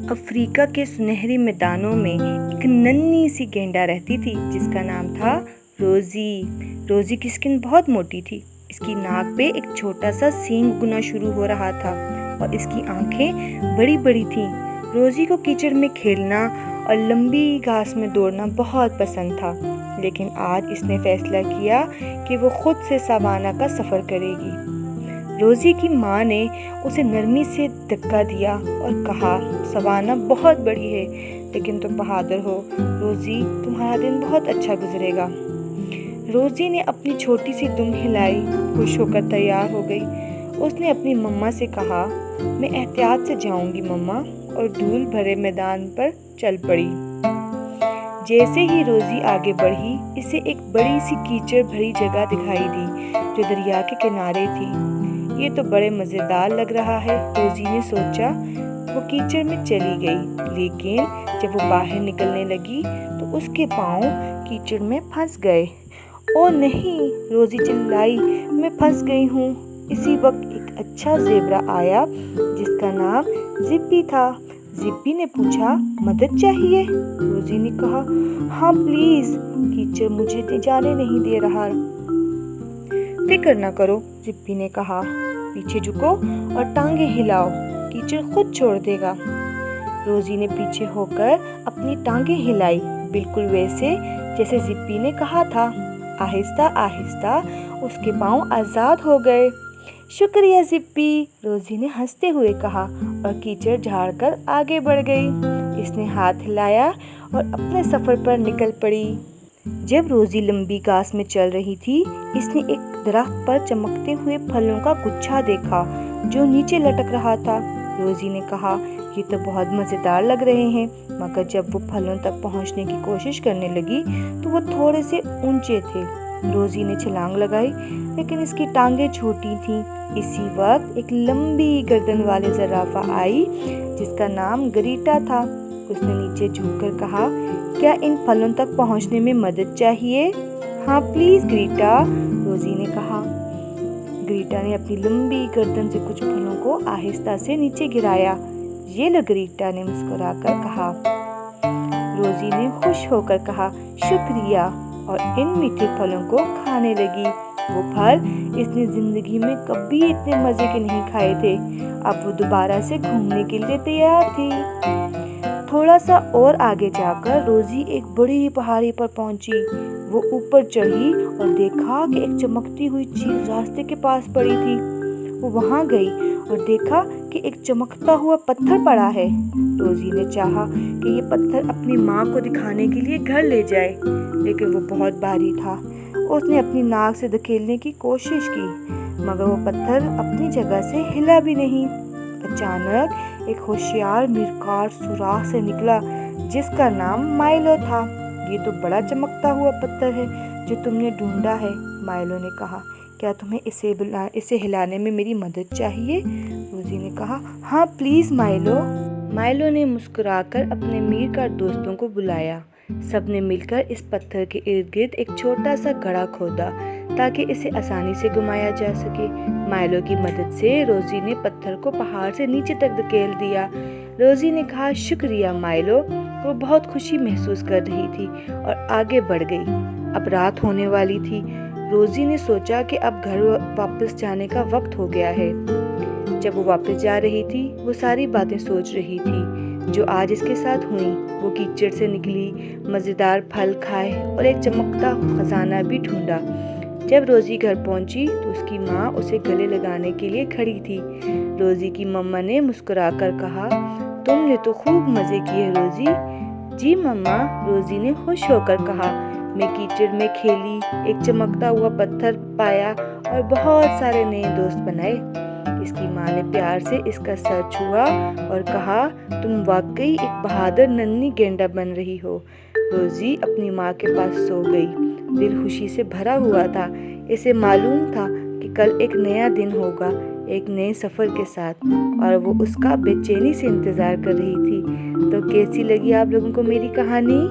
افریقہ کے سنہری میدانوں میں ایک ننھی سی گینڈا رہتی تھی جس کا نام تھا روزی۔ روزی کی سکن بہت موٹی تھی، اس کی ناک پہ ایک چھوٹا سا سینگ اگنا شروع ہو رہا تھا اور اس کی آنکھیں بڑی بڑی تھیں۔ روزی کو کیچڑ میں کھیلنا اور لمبی گھاس میں دوڑنا بہت پسند تھا، لیکن آج اس نے فیصلہ کیا کہ وہ خود سے ساوانا کا سفر کرے گی۔ روزی کی ماں نے اسے نرمی سے دھکا دیا اور کہا، ساوانا بہت بڑی ہے لیکن تم بہادر ہو روزی، تمہارا دن بہت اچھا گزرے گا۔ روزی نے اپنی چھوٹی سی دم ہلائی، خوش ہو کر تیار ہو گئی۔ اس نے اپنی مما سے کہا، میں احتیاط سے جاؤں گی مما، اور دھول بھرے میدان پر چل پڑی۔ جیسے ہی روزی آگے بڑھی، اسے ایک بڑی سی کیچڑ بھری جگہ دکھائی دی جو دریا کے کنارے تھی۔ یہ تو بڑے مزیدار لگ رہا ہے، روزی نے سوچا۔ وہ کیچڑ میں چلی گئی، لیکن جب وہ باہر نکلنے لگی تو اس کے پاؤں کیچڑ میں پھنس گئے۔ اوہ نہیں، روزی چلائی، میں پھنس گئی ہوں۔ اسی وقت ایک اچھا زیبرا آیا جس کا نام زپی تھا۔ زپی نے پوچھا، مدد چاہیے؟ روزی نے کہا، ہاں پلیز، کیچڑ مجھے جانے نہیں دے رہا۔ فکر نہ کرو، زپی نے کہا، پیچھے جھکو اور ٹانگیں ہلاؤ، کیچڑ خود چھوڑ دے گا۔ روزی نے پیچھے ہو کر اپنی ٹانگیں ہلائی، بالکل ویسے جیسے زپی نے کہا تھا۔ آہستہ آہستہ اس کے پاؤں آزاد ہو گئے۔ شکریہ زپی، روزی نے ہنستے ہوئے کہا اور کیچڑ جھاڑ کر آگے بڑھ گئی۔ اس نے ہاتھ ہلایا اور اپنے سفر پر نکل پڑی۔ جب روزی لمبی گھاس میں چل رہی تھی، اس نے ایک درخت پر چمکتے ہوئے پھلوں کا گچھا دیکھا جو نیچے لٹک رہا تھا۔ روزی نے کہا، یہ تو بہت مزیدار لگ رہے ہیں، مگر جب وہ پھلوں تک پہنچنے کی کوشش کرنے لگی تو وہ تھوڑے سے اونچے تھے۔ روزی نے چھلانگ لگائی، لیکن اس کی ٹانگیں چھوٹی تھیں۔ اسی وقت ایک لمبی گردن والی زرافہ آئی جس کا نام گریٹا تھا۔ اس نے نیچے جھک کر کہا، کیا ان پھلوں تک پہنچنے میں مدد چاہیے؟ ہاں پلیز گریٹا، روزی نے کہا۔ گریٹا نے اپنی لمبی گردن سے کچھ پھلوں کو آہستہ سے نیچے گرایا۔ یہ لو، گریٹا نے مسکرا کر کہا۔ روزی نے خوش ہو کر کہا، شکریہ، اور ان میٹھے پھلوں کو کھانے لگی۔ وہ پھل اس نے زندگی میں کبھی اتنے مزے کے نہیں کھائے تھے۔ اب وہ دوبارہ سے گھومنے کے لیے تیار تھی۔ تھوڑا سا اور آگے جا کر روزی ایک بڑی پہاڑی پر پہنچی۔ وہ اوپر چڑھی اور دیکھا کہ ایک چمکتی ہوئی چیز راستے کے پاس پڑی تھی۔ وہ وہاں گئی اور دیکھا کہ ایک چمکتا ہوا پتھر پڑا ہے۔ روزی نے چاہا کہ یہ پتھر اپنی ماں کو دکھانے کے لیے گھر لے جائے، لیکن وہ بہت بھاری تھا۔ اس نے اپنی ناک سے دھکیلنے کی کوشش کی، مگر وہ پتھر اپنی جگہ سے ہلا بھی نہیں۔ اچانک ایک ہوشیار مینکار سوراخ سے نکلا جس کا نام مائلو تھا۔ یہ تو بڑا چمکتا ہوا پتھر ہے جو تم نے ڈھونڈا ہے، مائلو نے کہا۔ کیا تمہیں اسے ہلانے میں میری مدد چاہیے؟ روزی نے کہا، ہاں پلیز مائلو۔ مائلو نے مسکرا کر اپنے مینکار دوستوں کو بلایا۔ سب نے مل کر اس پتھر کے ارد گرد ایک چھوٹا سا گڑھا کھودا تاکہ اسے آسانی سے گھمایا جا سکے۔ مائلو کی مدد سے روزی نے پتھر کو پہاڑ سے نیچے تک دھکیل دیا۔ روزی نے کہا، شکریہ مائلو۔ وہ بہت خوشی محسوس کر رہی تھی اور آگے بڑھ گئی۔ اب رات ہونے والی تھی۔ روزی نے سوچا کہ اب گھر واپس جانے کا وقت ہو گیا ہے۔ جب وہ واپس جا رہی تھی، وہ ساری باتیں سوچ رہی تھی جو آج اس کے ساتھ ہوئیں۔ وہ کیچڑ سے نکلی، مزیدار پھل کھائے اور ایک چمکتا خزانہ بھی ڈھونڈا۔ جب روزی گھر پہنچی تو اس کی ماں اسے گلے لگانے کے لیے کھڑی تھی۔ روزی کی مما نے مسکرا کر کہا، تم نے تو خوب مزے کیے روزی۔ جی مما، روزی نے خوش ہو کر کہا، میں کیچڑ میں کھیلی، ایک چمکتا ہوا پتھر پایا اور بہت سارے نئے دوست بنائے۔ اس کی ماں نے پیار سے اس کا سر چھوا اور کہا، تم واقعی ایک بہادر ننھی گینڈا بن رہی ہو۔ روزی اپنی ماں کے پاس سو گئی، دل خوشی سے بھرا ہوا تھا۔ اسے معلوم تھا کہ کل ایک نیا دن ہوگا، ایک نئے سفر کے ساتھ، اور وہ اس کا بے چینی سے انتظار کر رہی تھی۔ تو کیسی لگی آپ لوگوں کو میری کہانی؟